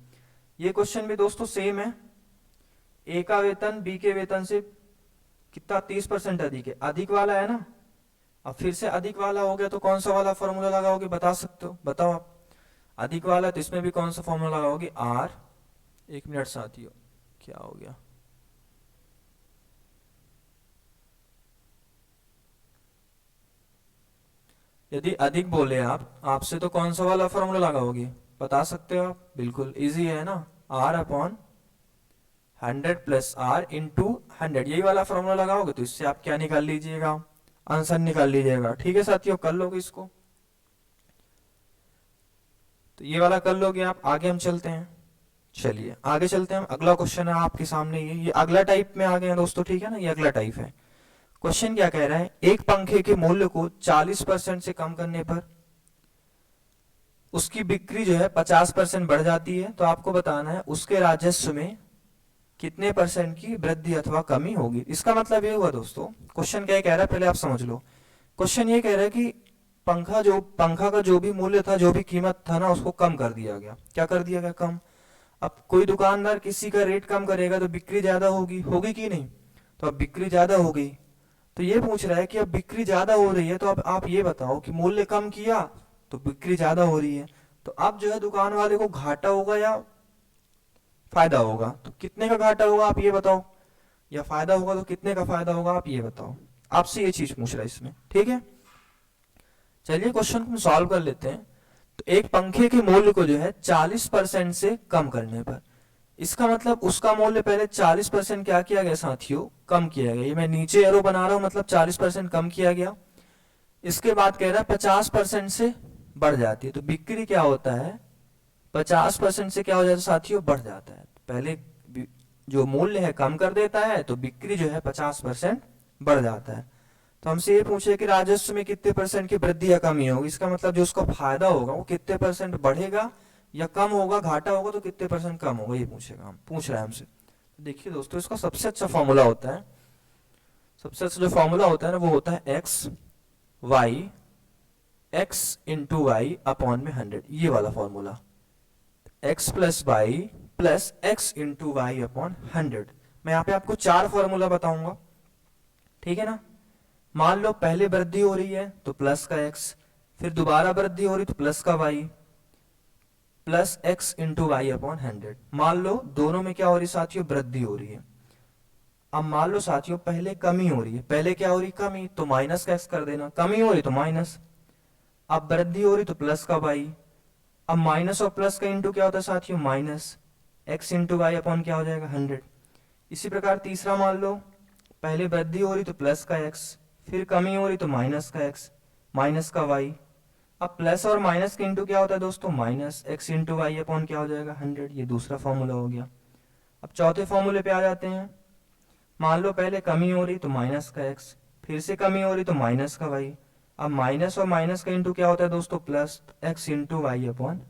S1: ये क्वेश्चन भी दोस्तों सेम है। ए का वेतन बी के वेतन से कितना 30% अधिक है, अधिक वाला है ना। अब फिर से अधिक वाला हो गया तो कौन सा वाला फॉर्मूला लगाओगे, बता सकते हो? बताओ आप। अधिक वाला तो इसमें भी कौन सा फॉर्मूला लगाओगे, आर। एक मिनट साथियों, क्या हो गया? यदि अधिक बोले आप आपसे तो कौन सा वाला फॉर्मूला लगाओगे, बता सकते हो आप? बिल्कुल इजी है ना, r upon 100 plus r into 100, यही वाला फॉर्मूला लगाओगे तो इससे आप क्या निकाल लीजिएगा, आंसर निकाल लीजिएगा। ठीक है साथियों, कर लोगे इसको, तो ये वाला कर लोगे आप। आगे हम चलते हैं, चलिए आगे चलते हैं हम। अगला क्वेश्चन है आपके सामने, ये अगला टाइप में आ गए हैं दोस्तों, ठीक है ना, ये अगला टाइप है। क्वेश्चन क्या कह रहा है, एक पंखे के मूल्य को 40% से कम करने पर उसकी बिक्री जो है 50% बढ़ जाती है, तो आपको बताना है उसके राजस्व में कितने परसेंट की वृद्धि अथवा कमी होगी। इसका मतलब ये हुआ दोस्तों, क्वेश्चन क्या कह रहा है पहले आप समझ लो। क्वेश्चन ये कह रहा है कि पंखा का जो भी मूल्य था, जो भी कीमत था ना, उसको कम कर दिया गया। क्या कर दिया गया, कम। अब कोई दुकानदार किसी का रेट कम करेगा तो बिक्री ज्यादा होगी, होगी कि नहीं? तो अब बिक्री ज्यादा हो गई, तो ये पूछ रहा है कि अब बिक्री ज्यादा हो रही है, तो अब आप ये बताओ कि मूल्य कम किया तो बिक्री ज्यादा हो रही है, तो अब जो है दुकान वाले को घाटा होगा या फायदा होगा? तो कितने का घाटा होगा आप ये बताओ, या फायदा होगा तो कितने का फायदा होगा आप ये बताओ। आपसे ये चीज पूछ रहा है इसमें, ठीक है। चलिए क्वेश्चन को सॉल्व कर लेते हैं। तो एक पंखे के मूल्य को जो है 40% से कम करने पर, इसका मतलब उसका मूल्य पहले 40% क्या किया गया साथियों, कम किया गया। ये मैं नीचे एरो बना रहा हूं, मतलब 40% कम किया गया। इसके बाद कह रहा है 50% से बढ़ जाती है, तो बिक्री क्या होता है, 50% से क्या हो जाता है साथियों, बढ़ जाता है। पहले जो मूल्य है कम कर देता है, तो बिक्री जो है 50% बढ़ जाता है। तो हमसे ये पूछे कि राजस्व में कितने परसेंट की वृद्धि या कमी होगी, इसका मतलब जो उसका फायदा होगा वो कितने परसेंट बढ़ेगा या कम होगा, घाटा होगा तो कितने परसेंट कम होगा, ये पूछेगा, पूछ रहा है हमसे। तो देखिए दोस्तों, इसका सबसे अच्छा फॉर्मूला होता है, सबसे अच्छा जो फॉर्मूला होता है ना, वो होता है एक्स इंटू वाई अपॉन में 100, ये वाला formula. X plus y plus x into y upon 100। मैं यहाँ पे आपको 4 फॉर्मूला बताऊंगा, ठीक है ना। मान लो पहले वृद्धि हो रही है तो प्लस का एक्स, फिर दोबारा वृद्धि हो रही तो प्लस का y, plus x into y upon 100। मान लो दोनों में क्या हो रही साथियों, वृद्धि हो रही है। अब मान लो साथियों पहले कमी हो रही है, पहले क्या हो रही, कमी, तो माइनस का एक्स कर देना, कमी हो रही तो माइनस। अब वृद्धि हो रही तो प्लस का वाई। अब माइनस और प्लस का इंटू क्या होता है साथियों, minus. X into y upon क्या हो जाएगा, 100। इसी प्रकार तीसरा मान लो, पहले वृद्धि हो रही तो प्लस का एक्स, फिर कमी हो रही तो माइनस का एक्स, माइनस का वाई। अब प्लस और माइनस के इंटू क्या होता है दोस्तों, minus. X into y upon क्या हो जाएगा, 100। ये दूसरा फॉर्मूला हो गया। अब चौथे फॉर्मूले पे आ जाते हैं। मान लो पहले कमी हो रही तो माइनस का एक्स, फिर से कमी हो रही तो माइनस का वाई। अब माइनस और माइनस का इंटू क्या होता है दोस्तों, plus x into y upon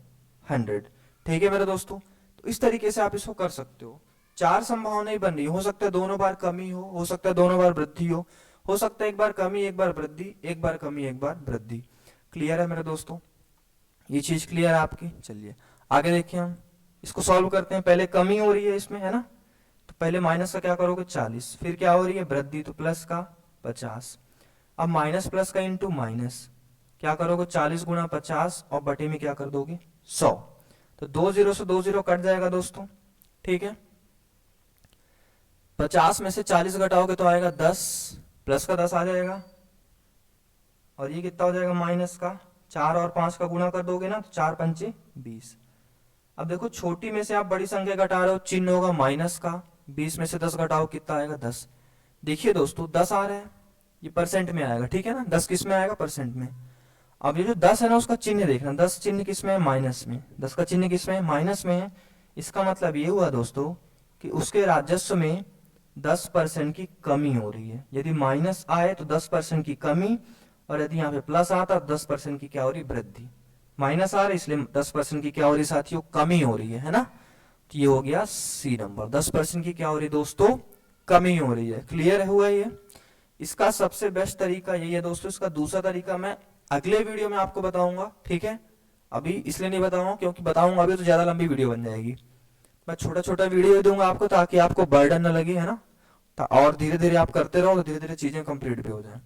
S1: 100। ठीक है मेरे दोस्तों, तो इस तरीके से आप इसको कर सकते हो। 4 संभावनाएं बन रही हो सकता है दोनों बार कमी हो सकता है दोनों बार वृद्धि हो सकता है एक बार कमी एक बार वृद्धि, एक बार कमी एक बार वृद्धि। क्लियर है मेरे दोस्तों, ये चीज क्लियर है आपकी। चलिए आगे देखिए, हम इसको सॉल्व करते हैं। पहले कमी हो रही है इसमें, है ना, तो पहले माइनस का क्या करोगे, 40, फिर क्या हो रही है वृद्धि, तो प्लस का 50। अब माइनस प्लस का इंटू माइनस, क्या करोगे 40 गुणा 50 और बटे में क्या कर दोगे 100। तो 2 0 से 2 0 कट जाएगा दोस्तों, ठीक है। 50 में से 40 घटाओगे तो आएगा 10, प्लस का 10 आ जाएगा, और ये कितना हो जाएगा माइनस का। 4 और 5 का गुणा कर दोगे ना तो 4 पंचे 20। अब देखो छोटी में से आप बड़ी संख्या घटा रहे हो, चिन्ह होगा माइनस का। 20 में से 10 घटाओ कितना आएगा 10। देखिए दोस्तों 10 आ रहा है, ये परसेंट में आएगा, ठीक है ना। 10 किस में आएगा, परसेंट में। अब ये जो 10 है ना उसका चिन्ह देखना, 10 चिन्ह किसमें है, माइनस में, 10 का चिन्ह किसमें है, माइनस में है। इसका मतलब ये हुआ दोस्तों कि उसके राजस्व में 10% की कमी हो रही है। यदि माइनस आए तो 10% की कमी, और यदि यहाँ पे प्लस आता तो 10% की क्या हो रही, वृद्धि। माइनस आ रही इसलिए 10% की क्या हो रही साथियों, कमी हो रही है ना। तो ये हो गया सी नंबर, 10% की क्या हो रही दोस्तों, कमी हो रही है। क्लियर हुआ ये। इसका सबसे बेस्ट तरीका यही है दोस्तों। इसका दूसरा तरीका मैं अगले वीडियो में आपको बताऊंगा, ठीक है। अभी इसलिए नहीं बताऊंगा क्योंकि बताऊंगा अभी तो ज्यादा लंबी वीडियो बन जाएगी। मैं छोटा छोटा वीडियो दूंगा आपको ताकि आपको बर्डन न लगे, है ना। और धीरे धीरे आप करते रहो तो धीरे धीरे चीजें कंप्लीट भी हो जाए।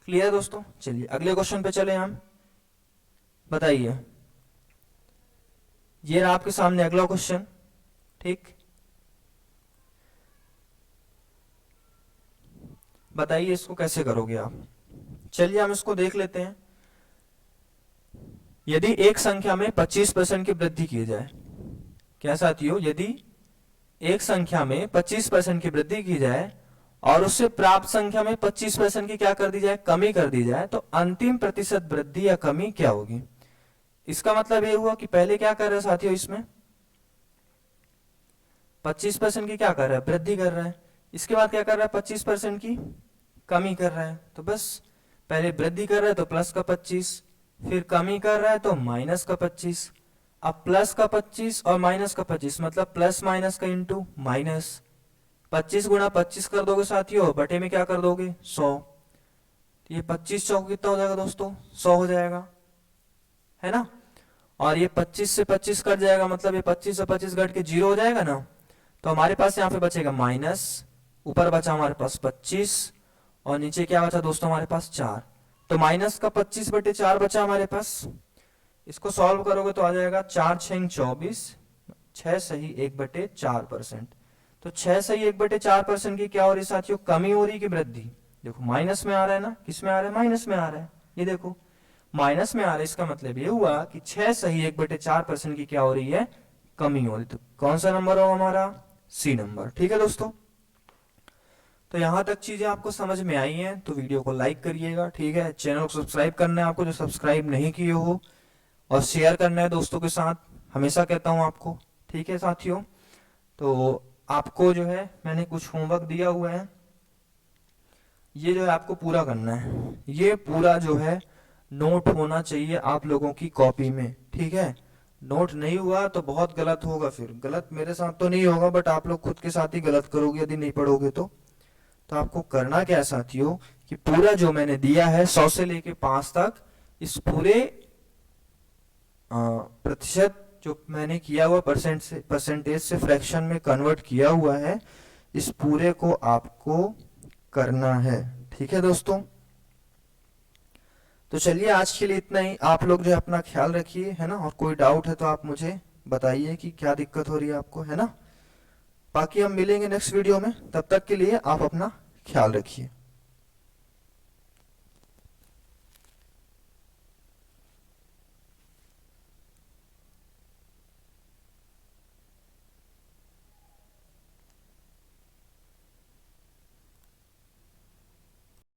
S1: क्लियर है दोस्तों। चलिए अगले क्वेश्चन पे चले हम। बताइए, ये रहा आपके सामने अगला क्वेश्चन, ठीक। बताइए इसको कैसे करोगे आप। चलिए हम इसको देख लेते हैं। यदि एक संख्या में 25% की वृद्धि की जाए, क्या साथियों, यदि एक संख्या में 25% की वृद्धि की जाए और उससे प्राप्त संख्या में 25% की क्या कर दी जाए, कमी कर दी जाए, तो अंतिम प्रतिशत वृद्धि या कमी क्या होगी। इसका मतलब ये हुआ कि पहले क्या कर रहे हैं साथियों, इसमें 25% की क्या कर रहा है, वृद्धि कर रहा है। इसके बाद क्या कर रहा है, 25% की कमी कर रहा है। तो बस पहले वृद्धि कर रहा है तो प्लस का 25, फिर कमी कर रहा है तो माइनस का 25। अब प्लस का 25 और माइनस का 25 मतलब प्लस माइनस का इंटू माइनस। 25 गुणा 25 कर दोगे साथियों, बटे में क्या कर दोगे, 100। तो ये 25 चौक कितना हो जाएगा दोस्तों, 100 हो जाएगा, है ना। और ये 25 से 25 कट जाएगा, मतलब ये 25 से 25 घट के 0 हो जाएगा ना। तो हमारे पास यहाँ पे बचेगा माइनस, ऊपर बचा हमारे पास 25 और नीचे क्या बचा दोस्तों हमारे पास 4। तो माइनस का 25 बटे 4 बचा हमारे पास। इसको सॉल्व करोगे तो आ जाएगा 4 6 24, 6 सही 1/4%। तो 6 सही 1/4% की क्या हो रही साथियों, कमी हो रही कि वृद्धि। देखो माइनस में आ रहा है ना, किस में आ रहा है, माइनस में आ रहा है। ये देखो माइनस में आ रहा है, इसका मतलब ये हुआ कि 6 सही 1/4% की क्या हो रही है, कमी हो रही। तो कौन सा नंबर होगा हमारा, सी नंबर। ठीक है दोस्तों। तो यहां तक चीजें आपको समझ में आई हैं तो वीडियो को लाइक करिएगा, ठीक है। चैनल को सब्सक्राइब करना है आपको जो सब्सक्राइब नहीं किए हो, और शेयर करना है दोस्तों के साथ, हमेशा कहता हूं आपको, ठीक है साथियों। तो आपको जो है मैंने कुछ होमवर्क दिया हुआ है, ये जो है आपको पूरा करना है। ये पूरा जो है नोट होना चाहिए आप लोगों की कॉपी में, ठीक है। नोट नहीं हुआ तो बहुत गलत होगा, फिर गलत मेरे साथ तो नहीं होगा बट आप लोग खुद के साथ ही गलत करोगे यदि नहीं पढ़ोगे तो। आपको करना क्या है साथियों कि पूरा जो मैंने दिया है 100 से लेके 5 तक, इस पूरे प्रतिशत जो मैंने किया हुआ परसेंटेज से फ्रैक्शन में कन्वर्ट किया हुआ है, इस पूरे को आपको करना है, ठीक है दोस्तों। तो चलिए आज के लिए इतना ही। आप लोग जो है अपना ख्याल रखिए, है ना। और कोई डाउट है तो आप मुझे बताइए कि क्या दिक्कत हो रही है आपको, है ना। बाकी हम मिलेंगे नेक्स्ट वीडियो में, तब तक के लिए आप अपना ख्याल रखिए।